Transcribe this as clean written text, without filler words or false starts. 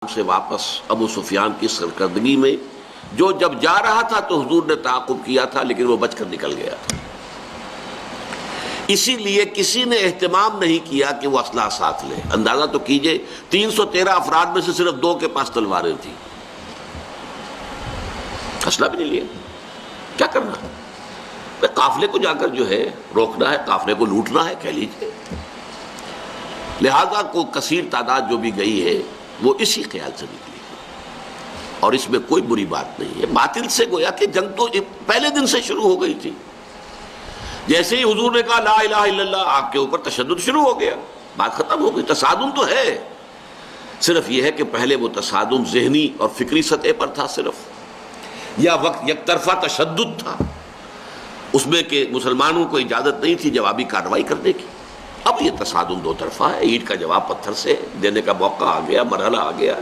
سے واپس ابو سفیان کی سرکردگی میں جو جب جا رہا تھا تو حضور نے تعاقب کیا تھا لیکن وہ بچ کر نکل گیا تھا. اسی لیے کسی نے اہتمام نہیں کیا کہ وہ اسلحہ ساتھ لے. اندازہ تو کیجئے 313 افراد میں سے صرف 2 کے پاس تلواریں تھیں. اسلحہ بھی نہیں لیا. کیا کرنا ہے؟ قافلے کو جا کر جو ہے روکنا ہے، قافلے کو لوٹنا ہے کہہ لیجئے. لہذا کو کثیر تعداد جو بھی گئی ہے وہ اسی خیال سے نکلی اور اس میں کوئی بری بات نہیں ہے. باطل سے گویا کہ جنگ تو پہلے دن سے شروع ہو گئی تھی. جیسے ہی حضور نے کہا لا الہ الا اللہ، آپ کے اوپر تشدد شروع ہو گیا، بات ختم ہو گئی. تصادم تو ہے، صرف یہ ہے کہ پہلے وہ تصادم ذہنی اور فکری سطح پر تھا صرف، یا وقت یک طرفہ تشدد تھا اس میں کہ مسلمانوں کو اجازت نہیں تھی جوابی کارروائی کرنے کی. اب یہ تصادم 2 طرفہ ہے. اینٹ کا جواب پتھر سے دینے کا موقع آ گیا، مرحلہ آ گیا.